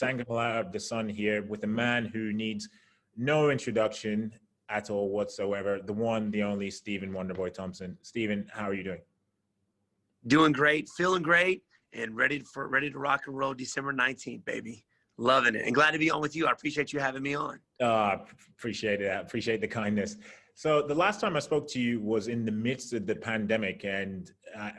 Chisanga Malata, the son here, with a man who needs no introduction at all whatsoever. The one, the only Stephen Wonderboy Thompson. Stephen, how are you doing? Doing great, feeling great, and ready to rock and roll December 19th, baby. Loving it. And glad to be on with you. I appreciate you having me on. Appreciate it. Appreciate the kindness. So the last time I spoke to you was in the midst of the pandemic, and I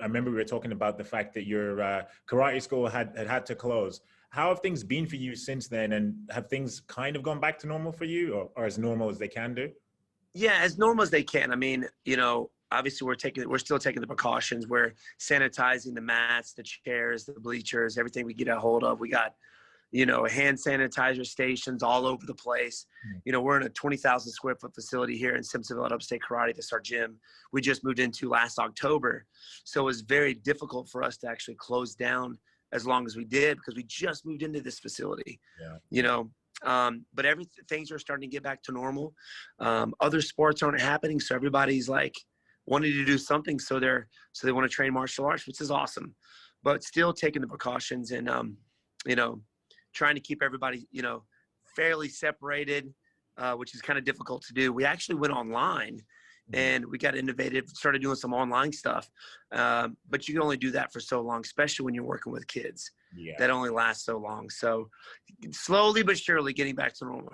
remember we were talking about the fact that your karate school had to close. How have things been for you since then, and have things kind of gone back to normal for you, or as normal as they can do? Yeah, as normal as they can. I mean, you know, obviously we're still taking the precautions. We're sanitizing the mats, the chairs, the bleachers, everything we get a hold of. We got, you know, hand sanitizer stations all over the place. You know, we're in a 20,000 square foot facility here in Simpsonville at Upstate Karate. That's our gym. We just moved into last October. So it was very difficult for us to actually close down as long as we did because we just moved into this facility, you know. But things are starting to get back to normal. Other sports aren't happening. So everybody's like wanting to do something. So they want to train martial arts, which is awesome, but still taking the precautions and, you know, trying to keep everybody, you know, fairly separated, which is kind of difficult to do. We actually went online and we got innovative, started doing some online stuff. But you can only do that for so long, especially when you're working with kids. Yeah. That only lasts so long. So slowly but surely getting back to normal.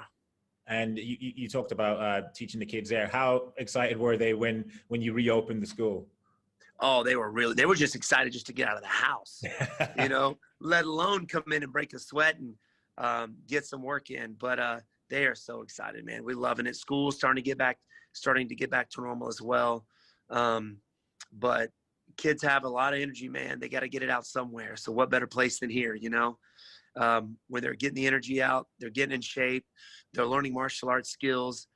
And you talked about teaching the kids there. How excited were they when you reopened the school? Oh, they were just excited just to get out of the house, you know, let alone come in and break a sweat and get some work in. But they are so excited, man. We're loving it. School's starting to get back to normal as well. But kids have a lot of energy, man. They got to get it out somewhere. So what better place than here, you know, when they're getting the energy out, they're getting in shape, they're learning martial arts skills,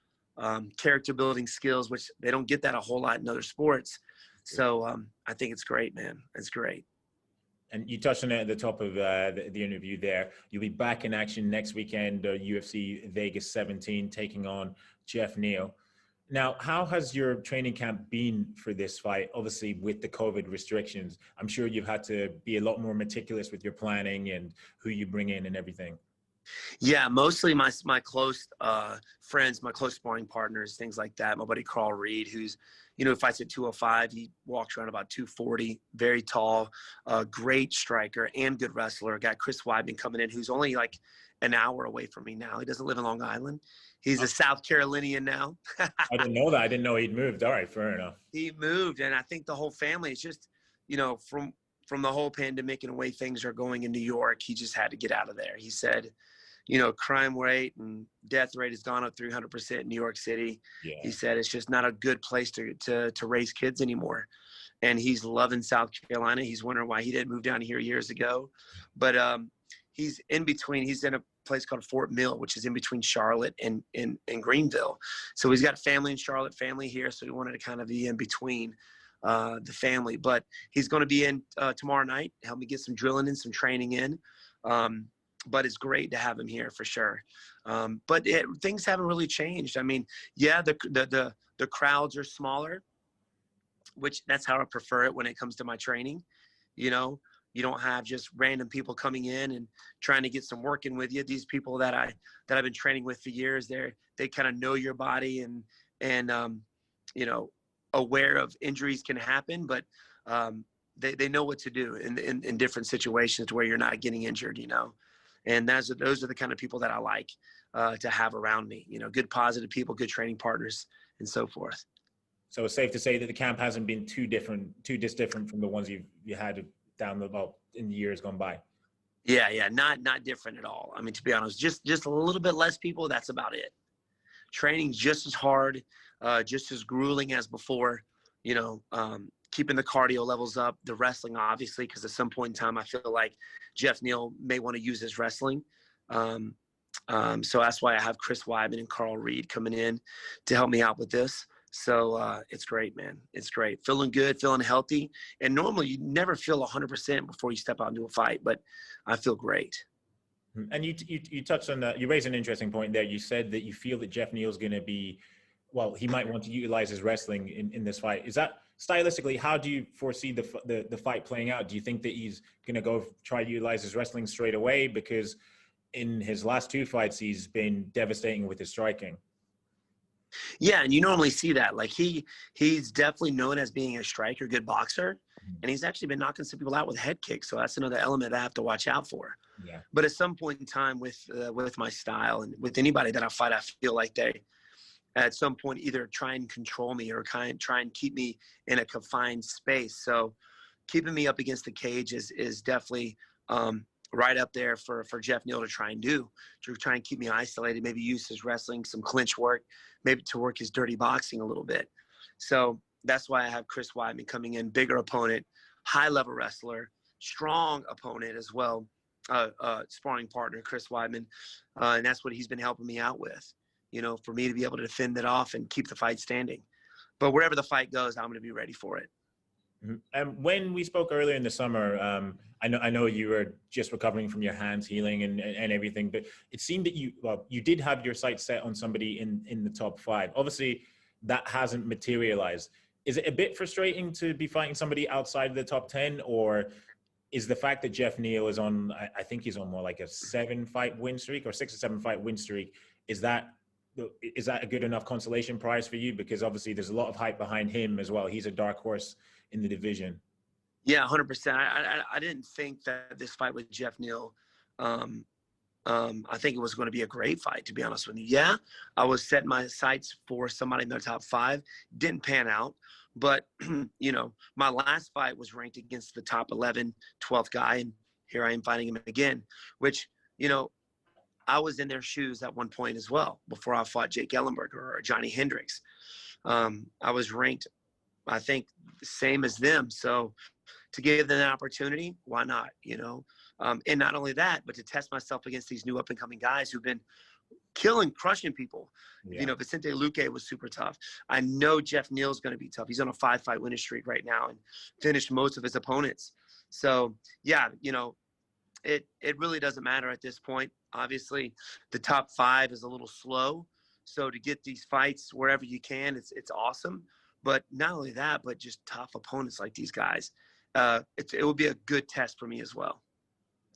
character building skills, which they don't get that a whole lot in other sports. So I think it's great, man. It's great. And you touched on it at the top of the interview there. You'll be back in action next weekend, UFC Vegas 17, taking on Geoff Neal. Now, how has your training camp been for this fight? Obviously, with the COVID restrictions, I'm sure you've had to be a lot more meticulous with your planning and who you bring in and everything. Yeah, mostly my close friends, my close sparring partners, things like that. My buddy Carl Reed, who's, you know, fights at 205. He walks around about 240, very tall, great striker and good wrestler. Got Chris Weidman coming in, who's only like an hour away from me now. He doesn't live in Long Island. He's a South Carolinian now. I didn't know that. I didn't know he'd moved. All right, fair enough. He moved, and I think the whole family is just, you know, from the whole pandemic and the way things are going in New York, he just had to get out of there. He said, you know, crime rate and death rate has gone up 300% in New York City. Yeah. He said it's just not a good place to raise kids anymore. And he's loving South Carolina. He's wondering why he didn't move down here years ago. But he's in between. He's in a place called Fort Mill, which is in between Charlotte and Greenville. So he's got family in Charlotte, family here. So he wanted to kind of be in between the family. But he's going to be in tomorrow night, help me get some drilling and some training in. But it's great to have him here for sure. But things haven't really changed. I mean, yeah, the crowds are smaller, which that's how I prefer it when it comes to my training. You know, you don't have just random people coming in and trying to get some work in with you. These people that I've been training with for years, they kind of know your body and you know, aware of injuries can happen, but they know what to do in different situations where you're not getting injured, you know. And those are the kind of people that I like to have around me, you know, good, positive people, good training partners, and so forth. So it's safe to say that the camp hasn't been too different from the ones you had down in the years gone by. Yeah, not different at all. I mean, to be honest, just a little bit less people. That's about it. Training just as hard, just as grueling as before. You know, keeping the cardio levels up, the wrestling, obviously, because at some point in time, I feel like Geoff Neal may want to use his wrestling. So that's why I have Chris Weidman and Carl Reed coming in to help me out with this. So it's great, man. It's great. Feeling good, feeling healthy. And normally you never feel 100% before you step out into a fight, but I feel great. And you touched on that. You raised an interesting point there. You said that you feel that Geoff Neal's going to be, well, he might want to utilize his wrestling in this fight. Is that stylistically, how do you foresee the fight playing out? Do you think that he's going to go try to utilize his wrestling straight away? Because in his last 2 fights, he's been devastating with his striking. Yeah, and you normally see that. Like he's definitely known as being a striker, good boxer, and he's actually been knocking some people out with head kicks. So that's another element I have to watch out for. Yeah. But at some point in time, with my style and with anybody that I fight, I feel like they, at some point, either try and control me or try and keep me in a confined space. So keeping me up against the cage is definitely right up there for Geoff Neal to try and keep me isolated, maybe use his wrestling, some clinch work, maybe to work his dirty boxing a little bit. So that's why I have Chris Weidman coming in, bigger opponent, high-level wrestler, strong opponent as well, sparring partner, Chris Weidman, and that's what he's been helping me out with, for me to be able to defend it off and keep the fight standing. But wherever the fight goes, I'm going to be ready for it. And when we spoke earlier in the summer, I know you were just recovering from your hands healing and everything, but it seemed that you did have your sights set on somebody in the top 5. Obviously, that hasn't materialized. Is it a bit frustrating to be fighting somebody outside of the top 10, or is the fact that Geoff Neal is on, I think he's on more like a 7-fight win streak or 6 or 7-fight win streak, is that a good enough consolation prize for you? Because obviously there's a lot of hype behind him as well. He's a dark horse in the division. Yeah, 100%. I didn't think that this fight with Geoff Neal, I think it was going to be a great fight, to be honest with you. Yeah, I was setting my sights for somebody in the top 5. Didn't pan out. But, my last fight was ranked against the top 11, 12th guy. And here I am fighting him again, which, I was in their shoes at one point as well before I fought Jake Ellenberger or Johnny Hendricks. I was ranked, I think, the same as them. So to give them an opportunity, why not, and not only that, but to test myself against these new up-and-coming guys who've been crushing people. Yeah. Vicente Luque was super tough. I know Geoff Neal's going to be tough. He's on a 5-fight winning streak right now and finished most of his opponents. So, yeah, it really doesn't matter at this point. Obviously, the top 5 is a little slow. So to get these fights wherever you can, it's awesome. But not only that, but just tough opponents like these guys. It will be a good test for me as well.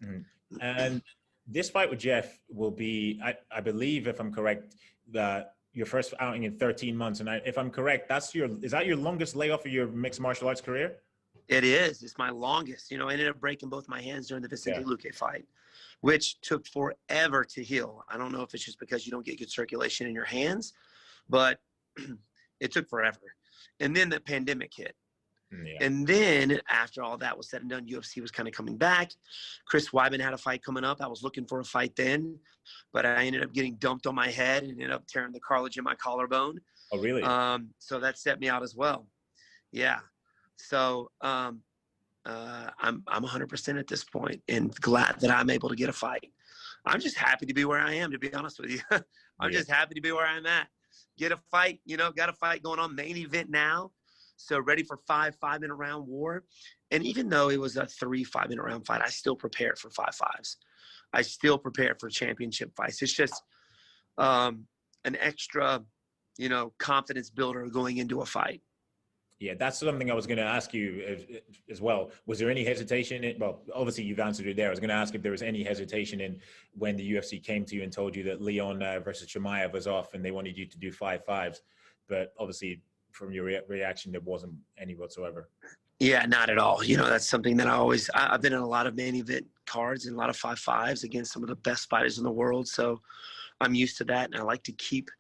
Mm-hmm. And this fight with Geoff will be, I believe, if I'm correct, your first outing in 13 months. And if I'm correct, is that your longest layoff of your mixed martial arts career? It is. It's my longest. I ended up breaking both my hands during the Vicente Luque fight, which took forever to heal. I don't know if it's just because you don't get good circulation in your hands, but it took forever. And then the pandemic hit. Yeah. And then after all that was said and done, UFC was kind of coming back. Chris Weidman had a fight coming up. I was looking for a fight then, but I ended up getting dumped on my head and ended up tearing the cartilage in my collarbone. Oh, really? So that set me out as well. Yeah. So I'm 100% at this point and glad that I'm able to get a fight. I'm just happy to be where I am, to be honest with you. I'm just happy to be where I'm at. Get a fight, got a fight going on, main event now. So ready for 5-minute round war. And even though it was a 3 5-minute round fight, I still prepared for 5-5s. I still prepared for championship fights. It's just an extra, confidence builder going into a fight. Yeah, that's something I was going to ask you as well. Was there any hesitation? Well, obviously you've answered it there. I was going to ask if there was any hesitation in when the UFC came to you and told you that Leon versus Chimaya was off and they wanted you to do 5-5s. But obviously from your reaction, there wasn't any whatsoever. Yeah, not at all. That's something that I've been in a lot of main event cards and a lot of 5-5s against some of the best fighters in the world. So I'm used to that. And I like to keep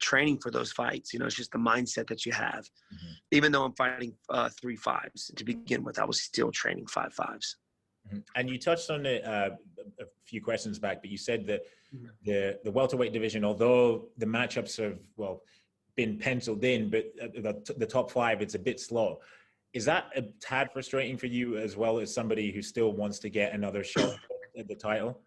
training for those fights. It's just the mindset that you have. Mm-hmm. Even though I'm fighting 3-5s to begin with, I was still training 5-5s. Mm-hmm. And you touched on it a few questions back, but you said that the welterweight division, although the matchups have, been penciled in, but the top 5, it's a bit slow. Is that a tad frustrating for you as well as somebody who still wants to get another shot at the title?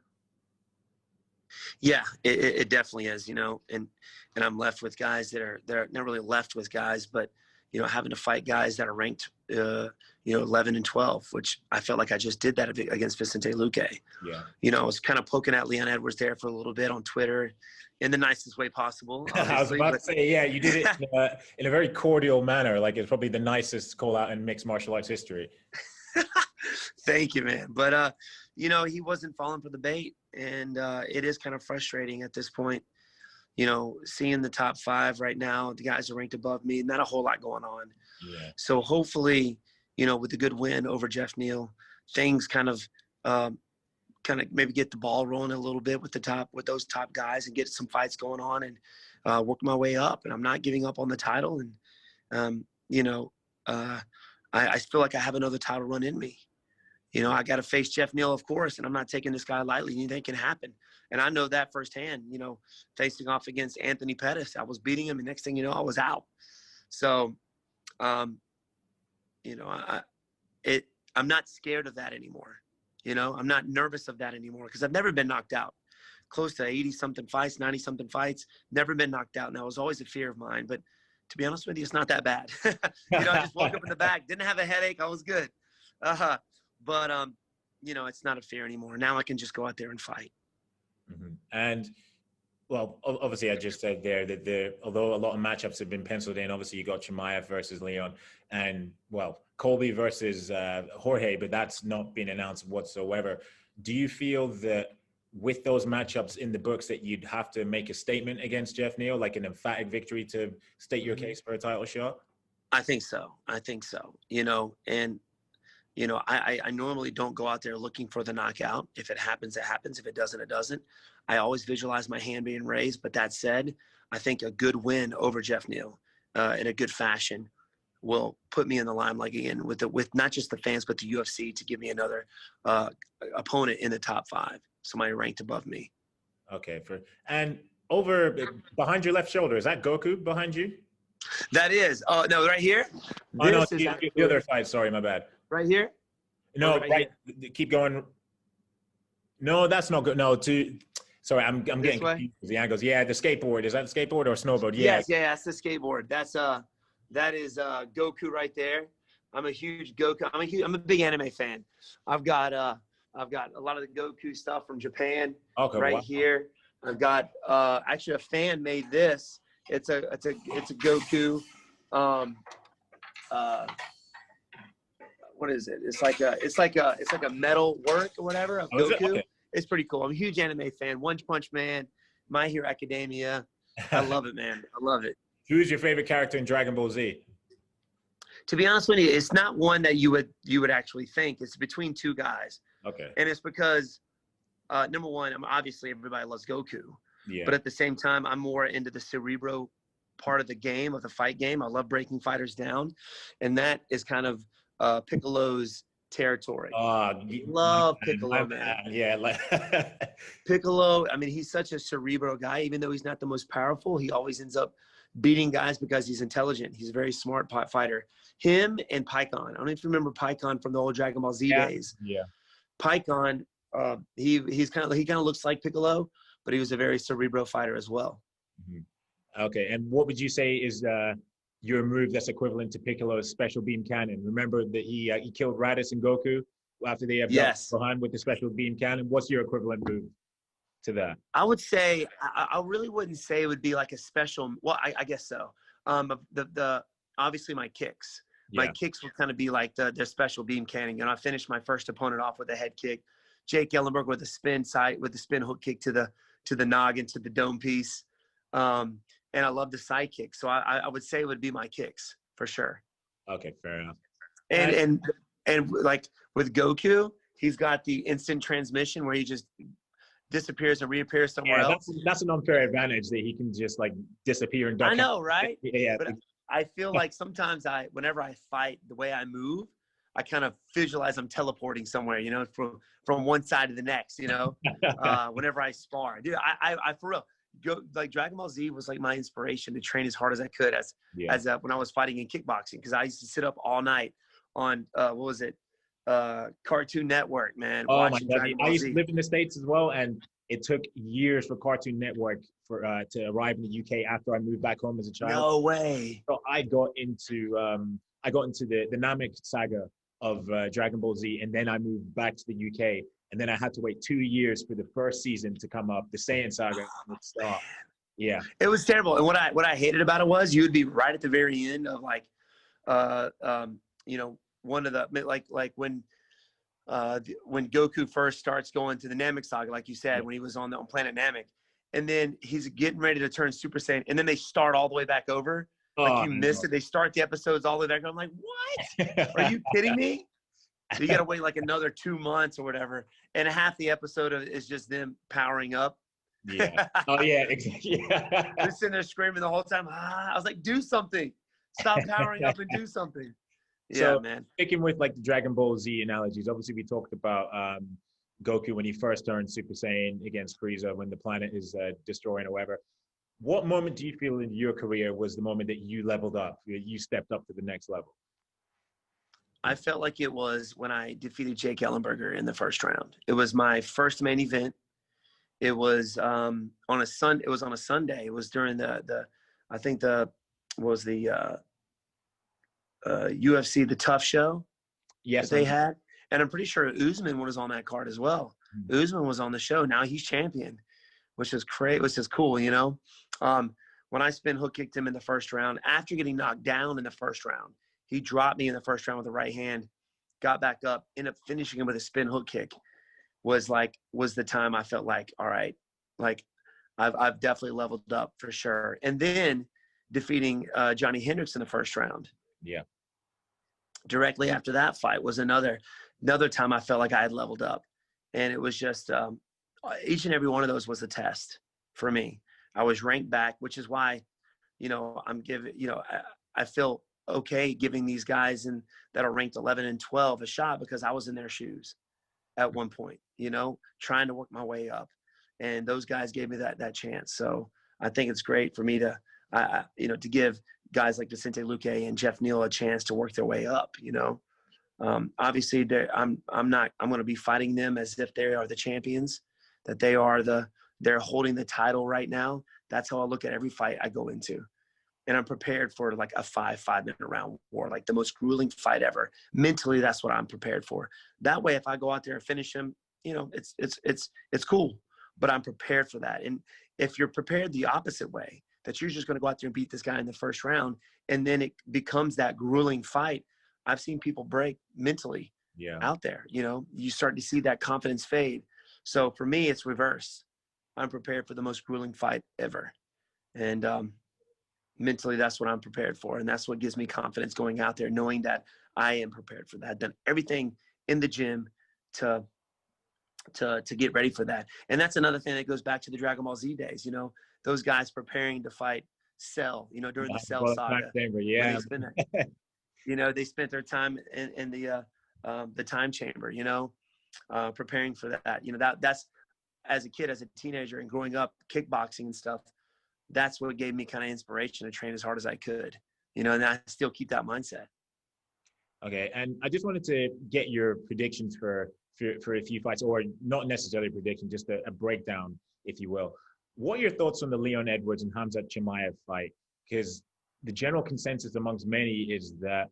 Yeah, it definitely is, and I'm left with guys that are not really left with guys, but you know, having to fight guys that are ranked, you know, 11 and 12, which I felt like I just did that against Vicente Luque. Yeah. You know, I was kind of poking at Leon Edwards there for a little bit on Twitter in the nicest way possible. I was about to say, yeah, you did it in a very cordial manner. Like, it's probably the nicest call out in mixed martial arts history. Thank you, man. But, you know, he wasn't falling for the bait. And it is kind of frustrating at this point, you know, seeing the top 5 right now, the guys are ranked above me, not a whole lot going on. Yeah. So hopefully, you know, with the good win over Geoff Neal, things kind of maybe get the ball rolling a little bit with those top guys and get some fights going on and work my way up. And I'm not giving up on the title. And, you know, I feel like I have another title run in me. You know, I got to face Geoff Neal, of course, and I'm not taking this guy lightly. Anything can happen. And I know that firsthand, you know, facing off against Anthony Pettis. I was beating him, and next thing you know, I was out. So, you know, I'm not scared of that anymore. You know, I'm not nervous of that anymore because I've never been knocked out. Close to 80-something fights, 90-something fights, never been knocked out. And that was always a fear of mine. But to be honest with you, it's not that bad. You know, I just woke up in the back, didn't have a headache. I was good. But, you know, it's not a fear anymore. Now I can just go out there and fight. Mm-hmm. And, well, obviously I just said there that although a lot of matchups have been penciled in, obviously you got Chimaya versus Leon and, well, Colby versus Jorge, but that's not been announced whatsoever. Do you feel that with those matchups in the books that you'd have to make a statement against Geoff Neal, like an emphatic victory to state your case for a title shot? I think so. You know, and, you know, I normally don't go out there looking for the knockout. If it happens, it happens. If it doesn't, it doesn't. I always visualize my hand being raised. But that said, I think a good win over Geoff Neal in a good fashion will put me in the limelight again with not just the fans, but the UFC to give me another opponent in the top 5, somebody ranked above me. Okay. And over behind your left shoulder, is that Goku behind you? That is. Oh, no, right here? Oh, no, the other side. Sorry, my bad. Right here? No, right. Keep going. No, that's not good. No, sorry, I'm getting confused. The angles. Yeah, the skateboard. Is that a skateboard or a snowboard? Yes, yeah, that's the skateboard. That is Goku right there. I'm a huge Goku. I'm a big anime fan. I've got a lot of the Goku stuff from Japan here. I've got actually a fan made this. It's a Goku. What is it? It's like a metal work or whatever of Goku. Okay. It's pretty cool. I'm a huge anime fan. One Punch Man, My Hero Academia. I love it, man. I love it. Who's your favorite character in Dragon Ball Z? To be honest with you, it's not one that you would actually think. It's between 2 guys. Okay. And it's because number one, obviously everybody loves Goku. Yeah. But at the same time, I'm more into the cerebro part of the game, of the fight game. I love breaking fighters down. And that is kind of Piccolo's territory. Love Piccolo, man. Yeah. Piccolo, I mean, he's such a cerebral guy. Even though he's not the most powerful, he always ends up beating guys because he's intelligent. He's a very smart fighter. Him and Pycon. I don't know if you remember Pycon from the old Dragon Ball Z days. Yeah. Pycon, he kind of looks like Piccolo, but he was a very cerebral fighter as well. Mm-hmm. Okay, and what would you say is your move that's equivalent to Piccolo's special beam cannon? Remember that he killed Raditz and Goku after they have behind with the special beam cannon. What's your equivalent move to that? I would say I really wouldn't say it would be like a special. Well, I guess so. The obviously my kicks. Yeah. My kicks would kind of be like their special beam cannon. And I finished my first opponent off with a head kick. Jake Ellenberg with a spin hook kick to the noggin, to the dome piece. And I love the side kick. So I would say it would be my kicks for sure. Okay, fair enough. And like with Goku, he's got the instant transmission where he just disappears and reappears somewhere else. That's an unfair advantage that he can just like disappear and duck. I know, right? Yeah. But I feel like sometimes whenever I fight, the way I move, I kind of visualize I'm teleporting somewhere, you know, from one side to the next, you know, whenever I spar. Dude, I for real, like Dragon Ball Z was like my inspiration to train as hard as I could when I was fighting in kickboxing, because I used to sit up all night on, Cartoon Network, man, Oh my watching God. Dragon I Ball used to Z. live in the States as well, and it took years for Cartoon Network to arrive in the UK after I moved back home as a child. No way. So I got into the Namek saga of Dragon Ball Z, and then I moved back to the UK, and then I had to wait 2 years for the first season to come up, the Saiyan saga. Yeah. It was terrible. And what I hated about it was you would be right at the very end of like, you know, one of the like when Goku first starts going to the Namek saga, like you said, when he was on planet Namek, and then he's getting ready to turn Super Saiyan, and then they start all the way back over. Like you missed it. They start the episodes all the way back. I'm like, what? Are you kidding me? So you got to wait like another 2 months or whatever, and half the episode is just them powering up. Yeah. Oh yeah, exactly. Yeah. They're sitting there screaming the whole time. I was like, do something. Stop powering up and do something. Yeah, So, man. sticking with like the Dragon Ball Z analogies, obviously we talked about Goku when he first turned Super Saiyan against Frieza when the planet is destroying or whatever. What moment do you feel in your career was the moment that you leveled up? You stepped up to the next level? I felt like it was when I defeated Jake Ellenberger in the first round. It was my first main event. It was on a Sunday. It was on a Sunday. It was during I think was the UFC the Tough Show. Yes, that they had, and I'm pretty sure Usman was on that card as well. Usman was on the show. Now he's champion, which is great, which is cool, you know. When I spin hook kicked him in the first round, after getting knocked down in the first round, he dropped me in the first round with the right hand, got back up, ended up finishing him with a spin hook kick. Was the time I felt like, all right, like I've definitely leveled up for sure. And then defeating Johnny Hendricks in the first round. Yeah. Directly after that fight was another time I felt like I had leveled up. And it was just each and every one of those was a test for me. I was ranked back, which is why, you know, I feel okay giving these guys that are ranked 11 and 12 a shot because I was in their shoes at one point, you know, trying to work my way up. And those guys gave me that chance. So I think it's great for me to give guys like Vicente Luque and Geoff Neal a chance to work their way up, you know. Obviously I'm going to be fighting them as if they are the champions, that they're holding the title right now. That's how I look at every fight I go into. And I'm prepared for like a 5-minute round war, like the most grueling fight ever. Mentally, that's what I'm prepared for. That way, if I go out there and finish him, you know, it's cool, but I'm prepared for that. And if you're prepared the opposite way, that you're just going to go out there and beat this guy in the first round, and then it becomes that grueling fight. I've seen people break mentally out there. You know, you start to see that confidence fade. So for me, it's reverse. I'm prepared for the most grueling fight ever. And mentally, that's what I'm prepared for. And that's what gives me confidence going out there, knowing that I am prepared for that. I've done everything in the gym to get ready for that. And that's another thing that goes back to the Dragon Ball Z days, you know, those guys preparing to fight Cell, you know, during the Cell saga. Yeah. They spent their time in the time chamber, you know, preparing for that. You know, that's as a kid, as a teenager and growing up kickboxing and stuff, that's what gave me kind of inspiration to train as hard as I could, you know, and I still keep that mindset. Okay. And I just wanted to get your predictions for a few fights, or not necessarily a prediction, just a breakdown, if you will. What are your thoughts on the Leon Edwards and Khamzat Chimaev fight? Because the general consensus amongst many is that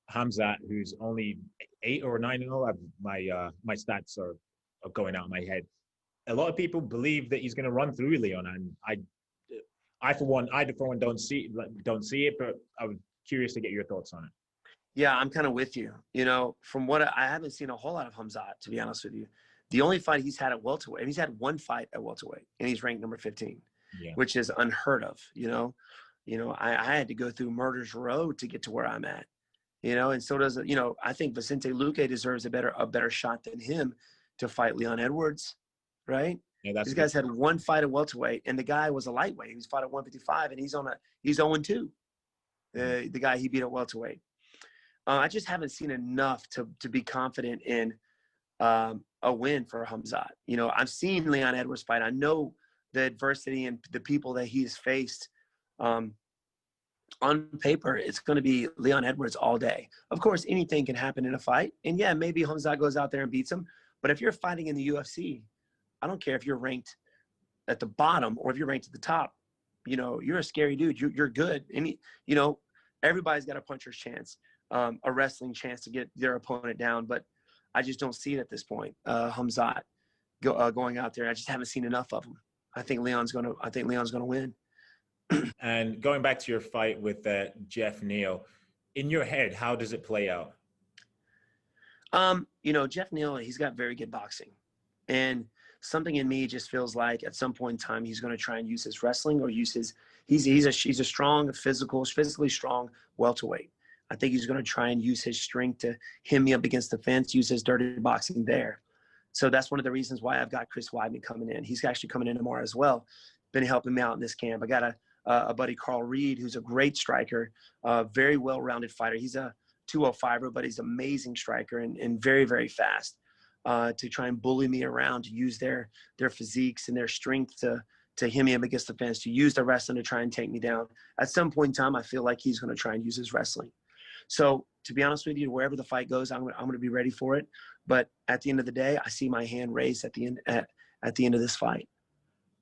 Hamza, who's only 8 or 9-0, my stats are going out of my head. A lot of people believe that he's going to run through Leon, and I for one don't see it, but I was curious to get your thoughts on it. Yeah, I'm kind of with you. You know, from what I haven't seen a whole lot of Khamzat, to be honest with you. The only fight he's had at welterweight, and he's had one fight at welterweight, and he's ranked number 15, which is unheard of. You know, I had to go through murder's row to get to where I'm at. You know, and so does, you know, I think Vicente Luque deserves a better shot than him to fight Leon Edwards, right? Yeah, these guys had one fight at welterweight, and the guy was a lightweight. He was fought at 155, and he's 0-2. The guy he beat at welterweight. I just haven't seen enough to be confident in a win for Khamzat. You know, I've seen Leon Edwards fight. I know the adversity and the people that he's faced on paper, it's going to be Leon Edwards all day. Of course, anything can happen in a fight. And yeah, maybe Khamzat goes out there and beats him. But if you're fighting in the UFC, I don't care if you're ranked at the bottom or if you're ranked at the top. You know, you're a scary dude. You're good. You know, everybody's got a puncher's chance, a wrestling chance to get their opponent down. But I just don't see it at this point. Khamzat going out there, I just haven't seen enough of him. I think Leon's gonna win. And going back to your fight with Geoff Neal, in your head, how does it play out? You know, Geoff Neal, he's got very good boxing, and something in me just feels like at some point in time he's going to try and use his wrestling or use his. He's a strong, physically strong welterweight. I think he's going to try and use his strength to hem me up against the fence, use his dirty boxing there. So that's one of the reasons why I've got Chris Weidman coming in. He's actually coming in tomorrow as well. Been helping me out in this camp. I got a buddy, Carl Reed, who's a great striker, very well-rounded fighter. He's a 205er, but he's an amazing striker and very, very fast, to try and bully me around, to use their physiques and their strength to hem me up against the fence, to use the wrestling to try and take me down. At some point in time, I feel like he's going to try and use his wrestling. So to be honest with you, wherever the fight goes, I'm going to be ready for it. But at the end of the day, I see my hand raised at the end of this fight.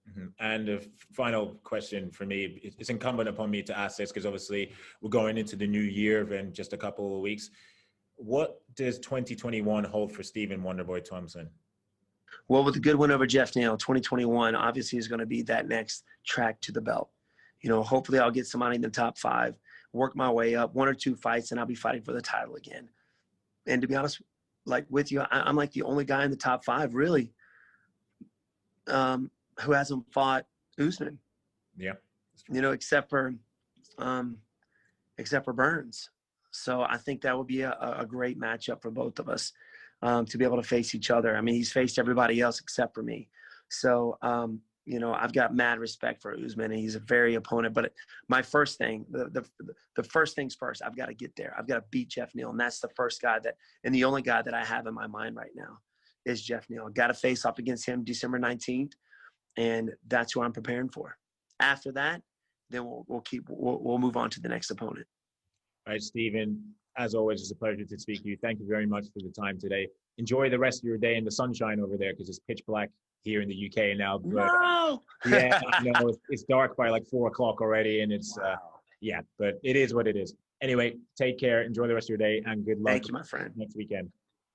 Mm-hmm. And a final question for me, it's incumbent upon me to ask this because obviously we're going into the new year in just a couple of weeks. What does 2021 hold for Stephen Wonderboy Thompson? Well, with a good win over Geoff Neal, 2021 obviously is going to be that next track to the belt. You know, hopefully I'll get somebody in the top 5, work my way up, 1 or 2 fights, and I'll be fighting for the title again. And to be honest, like with you, I'm like the only guy in the top 5 really who hasn't fought Usman. Yeah. You know, except for Burns. So I think that would be a great matchup for both of us, to be able to face each other. I mean, he's faced everybody else except for me. So, you know, I've got mad respect for Usman, and he's a very opponent. But my first thing, the first things first, I've got to get there. I've got to beat Geoff Neal, and that's the first guy and the only guy that I have in my mind right now is Geoff Neal. Got to face off against him December 19th, and that's who I'm preparing for. After that, then we'll move on to the next opponent. All right, Stephen, as always, it's a pleasure to speak to you. Thank you very much for the time today. Enjoy the rest of your day in the sunshine over there because it's pitch black here in the UK now. But, no! Yeah, I know it's dark by like 4 o'clock already, and it's yeah, but it is what it is. Anyway, take care, enjoy the rest of your day, and good luck. Thank you, my friend. Next weekend.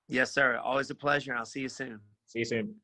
Yes, sir. Always a pleasure. I'll see you soon. See you soon.